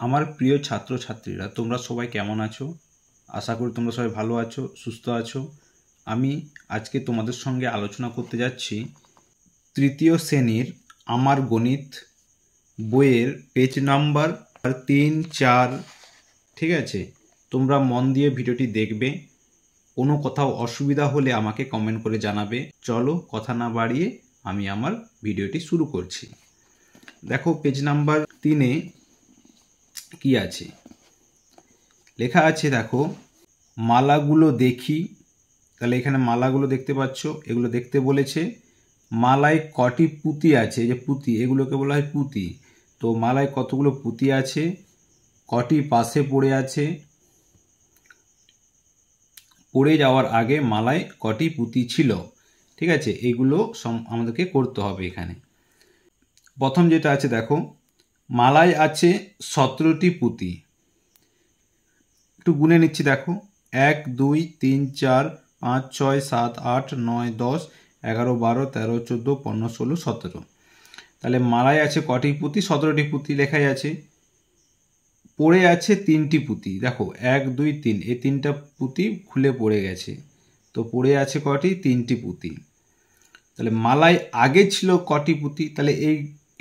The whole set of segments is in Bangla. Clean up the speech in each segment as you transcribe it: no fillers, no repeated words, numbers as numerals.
আমার প্রিয় ছাত্রছাত্রীরা, তোমরা সবাই কেমন আছো? আশা করি তোমরা সবাই ভালো আছো, সুস্থ আছো। আমি আজকে তোমাদের সঙ্গে আলোচনা করতে যাচ্ছি তৃতীয় শ্রেণীর আমার গণিত বইয়ের পেজ নাম্বার 3-4। ঠিক আছে, তোমরা মন দিয়ে ভিডিওটি দেখবে। কোনো কোথাও অসুবিধা হলে আমাকে কমেন্ট করে জানাবে। চলো কথা না বাড়িয়ে আমি আমার ভিডিওটি শুরু করছি। দেখো পেজ নাম্বার 3-এ কি আছে লেখা আছে, দেখো মালাগুলো দেখি। তাহলে এখানে মালাগুলো দেখতে পাচ্ছ, এগুলো দেখতে বলেছে। মালায় কটি পুঁতি আছে, এই যে পুঁতি, এগুলোকে বলা হয় পুঁতি। তো মালায় কতগুলো পুঁতি আছে, কটি পাশে পড়ে আছে, পড়ে যাওয়ার আগে মালায় কটি পুঁতি ছিল। ঠিক আছে, এগুলো আমাদেরকে করতে হবে। এখানে প্রথম যেটা আছে, দেখো মালায় আছে 17টি পুঁতি। একটু গুনে নিচ্ছি, দেখো 1 2 3 4 5 6 7 8 9 10 11 12 13 14 15 16 17। তাহলে মালায় আছে কটি পুঁতি? 17টি পুঁতি লেখাই আছে। পড়ে আছে 3টি পুঁতি, দেখো 1 2 3, এই 3টা পুঁতি খুলে পড়ে গেছে। তো পড়ে আছে কটি? 3টি পুঁতি। তাহলে মালায় আগে ছিল কটি পুঁতি? তাহলে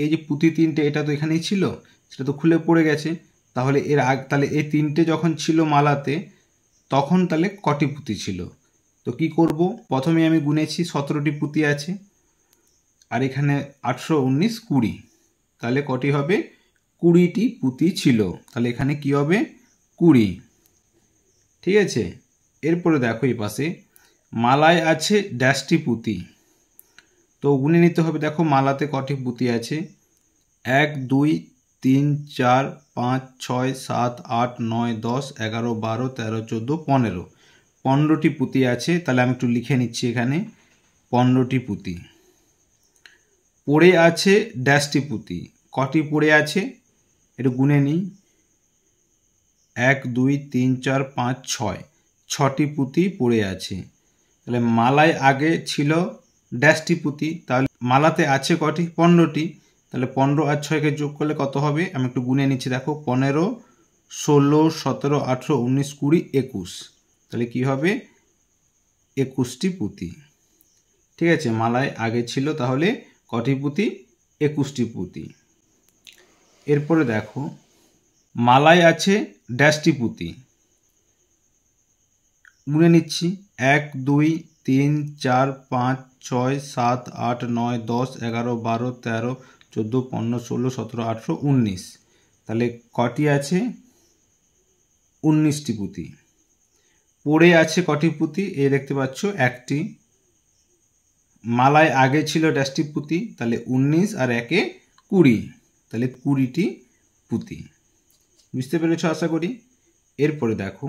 এই যে পুঁতি 3টে, এটা তো এখানেই ছিল, সেটা তো খুলে পড়ে গেছে। তাহলে তাহলে এই 3টে যখন ছিল মালাতে, তখন তাহলে কটি পুঁতি ছিল? তো কি করব, প্রথমে আমি গুনেছি 17টি পুঁতি আছে, আর এখানে 18 19 20, তাহলে কটি হবে? 20টি পুঁতি ছিল। তাহলে এখানে কি হবে? 20। ঠিক আছে, এরপরে দেখো এই পাশে মালায় আছে ড্যাশটি পুঁতি। তো গুনে নিতে হবে, দেখো মালাতে কটি পুঁতি আছে। 1 2 3 4 5 6 7 8 9 10 11 12 13 14 15, 15টি পুঁতি আছে। তাহলে আমি একটু লিখে নিচ্ছি এখানে 15টি পুঁতি। পড়ে আছে ড্যাশটি পুঁতি, কটি পড়ে আছে একটু গুনে নিই। 1 2 3 4 5 6, 6টি পুঁতি পড়ে আছে। তাহলে মালায় আগে ছিল ড্যাশটি পুঁতি, তাহলে মালাতে আছে কটি? 15টি। তাহলে 15 আর 6কে যোগ করলে কত হবে? আমি একটু গুনে নিচ্ছি, দেখো 15 16 17 18 19 20 21, তাহলে কি হবে? 21টি পুঁতি। ঠিক আছে, মালায় আগে ছিল তাহলে কটি পুঁতি? 21টি পুঁতি। এরপরে দেখো মালায় আছে ড্যাশটি পুঁতি, গুনে নিচ্ছি। 1 2 3 4 5 6 7 8 9 10 11 12 13 14 15 16 17 18 19, তাহলে কটি আছে? 19টি পুঁতি। পড়ে আছে কটি পুঁতি? এই দেখতে পাচ্ছ একটি। মালায় আগে ছিল ড্যাশটি পুঁতি, তাহলে 19 আর 1 20, তাহলে 20টি পুঁতি। বুঝতে পেরেছ আশা করি। এরপরে দেখো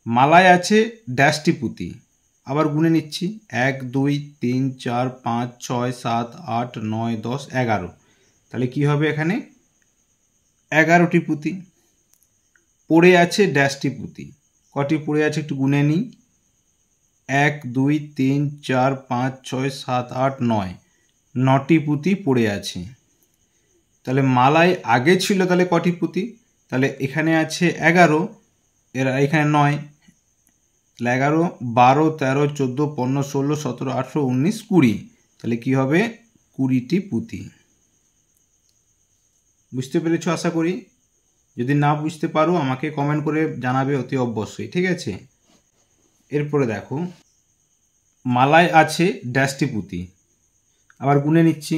মালায় আছে ড্যাশটি পুঁতি, আবার গুনে নিচ্ছি। 1 2 3 4 5 6 7 8 9 10 11, তাহলে কি হবে? এখানে 11টি পুঁতি। পড়ে আছে ড্যাশটি পুঁতি, কটি পড়ে আছে একটু গুনে নিই। 1 2 3 4 5 6 7 8 9, 9টি পুঁতি পড়ে আছে। তাহলে মালায় আগে ছিল তাহলে কটি পুঁতি? তাহলে এখানে আছে 11, এর এখানে 9, 11 12 13 14 15 16 17 18 19 20, তাহলে কি হবে? 20টি পুঁতি। বুঝতে পেরেছো আশা করি। যদি না বুঝতে পারো আমাকে কমেন্ট করে জানাবে অতি অবশ্যই। ঠিক আছে, এরপরে দেখো মালায় আছে ড্যাশটি পুঁতি, আবার গুনে নিচ্ছি।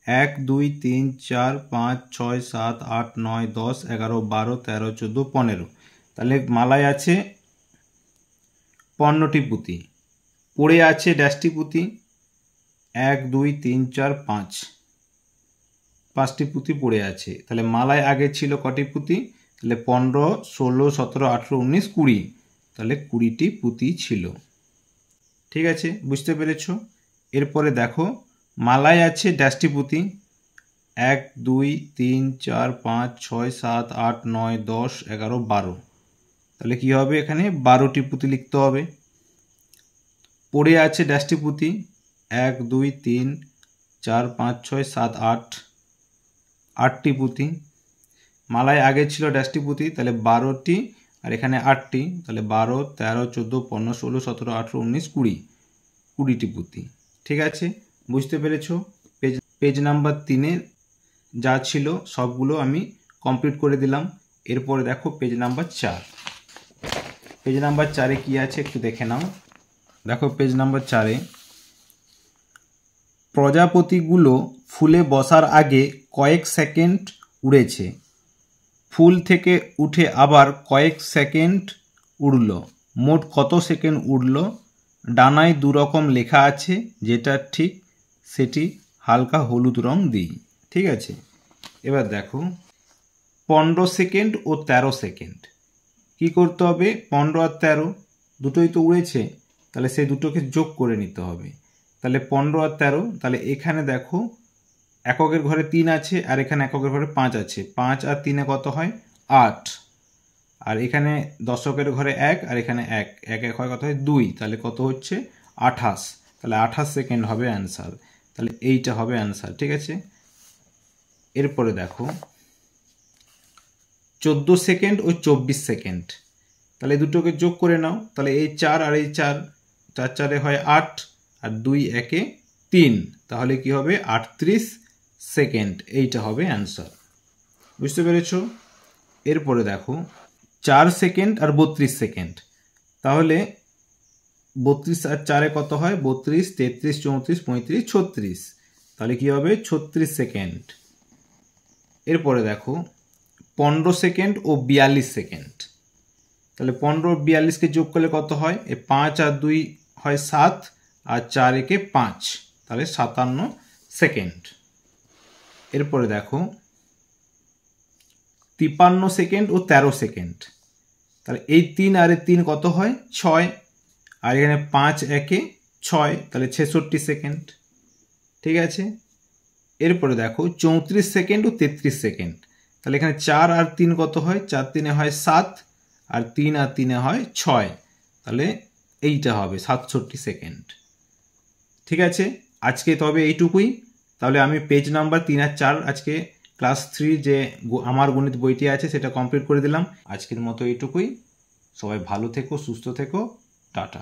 1 2 3 4 5 6 7 8 9 10 11 12 13 14 15, তাহলে মালায় আছে 15টি পুঁতি। পড়ে আছে ড্যাশটি পুঁতি। 1 2 3 4 5, 5টি পুঁতি পড়ে আছে। তাহলে মালায় আগে ছিল কটি পুঁতি? তাহলে 15 16 17 18 19 20, তাহলে 20টি পুঁতি ছিল। ঠিক আছে, বুঝতে পেরেছ। এরপরে দেখো মালায় আছে ড্যাশটি পুঁতি। 1 2 3 4 5 6 7 8 9 10 11 12, তাহলে কি হবে? এখানে 12টি পুঁতি লিখতে হবে। পড়ে আছে ড্যাশটি পুঁতি। 1 2 3 4 5 6 7 8, 8টি পুঁতি। মালায় আগে ছিল ড্যাশটি পুঁতি, তাহলে 12টি আর এখানে 8টি, তাহলে 12, 13, 14, 15, 16, 17, 18, 19, 20, 20টি পুঁতি। ঠিক আছে, বুঝতে পেরেছো? পেজ নাম্বার 3-এ যা ছিল সবগুলো আমি কমপ্লিট করে দিলাম। এরপরে দেখো পেজ নাম্বার 4। পেজ নাম্বার 4-এ কী আছে একটু দেখে নাও। দেখো পেজ নাম্বার 4-এ প্রজাপতিগুলো ফুলে বসার আগে কয়েক সেকেন্ড উড়েছে, ফুল থেকে উঠে আবার কয়েক সেকেন্ড উড়ল, মোট কত সেকেন্ড উড়ল? ডানায় দুরকম লেখা আছে, যেটা ঠিক সেটি হালকা হলুদ রং দিই। ঠিক আছে, এবার দেখো 15 সেকেন্ড ও 13 সেকেন্ড কি করতে হবে? 15 আর 13 দুটোই তো উড়েছে, তাহলে সেই দুটোকে যোগ করে নিতে হবে। তাহলে 15 আর 13, তাহলে এখানে দেখো এককের ঘরে 3 আছে আর এখানে এককের ঘরে 5 আছে। 5 আর 3-এ কত হয়? 8। আর এখানে দশকের ঘরে 1 আর এখানে 1, 1 1 হয় কত হয়? 2। তাহলে কত হচ্ছে? 28। তাহলে 28 সেকেন্ড হবে অ্যান্সার। তাহলে এইটা হবে অ্যান্সার। ঠিক আছে, এরপরে দেখো 14 সেকেন্ড ও 24 সেকেন্ড, তাহলে দুটোকে যোগ করে নাও। তাহলে এই 4 আর এই 4, 4 4-এ হয় 8 আর 2 1-এ 3, তাহলে কি হবে? 38 সেকেন্ড। এইটা হবে অ্যান্সার। বুঝতে পেরেছো? এরপরে দেখো 4 সেকেন্ড আর 32 সেকেন্ড, তাহলে 32 আর 4-এ কত হয়? 32, 33, 34, 35, 36, তাহলে কি হবে? 36 সেকেন্ড। এরপরে দেখো 15 সেকেন্ড ও 42 সেকেন্ড, তাহলে 15 42-কে যোগ করলে কত হয়? 5 আর 2 হয় 7 আর 4 একে 5, তাহলে 57 সেকেন্ড। এরপরে দেখো 53 সেকেন্ড ও 13 সেকেন্ড, তাহলে এই 3 আর 3 কত হয়? 6 আর এখানে 5 1-এ 6, তাহলে 66 সেকেন্ড। ঠিক আছে, এরপরে দেখো 34 সেকেন্ড ও 33 সেকেন্ড, তাহলে এখানে 4 আর 3 কত হয়? 4 3-এ হয় 7 আর 3 আর 3-এ হয় 6, তাহলে এইটা হবে 67 সেকেন্ড। ঠিক আছে, আজকে তবে এইটুকুই। তাহলে আমি পেজ নাম্বার 3 আর 4 আজকে ক্লাস 3 যে আমার গণিত বইটি আছে সেটা কমপ্লিট করে দিলাম। আজকের মতো এইটুকুই। সবাই ভালো থেকো, সুস্থ থেকো, টাটা।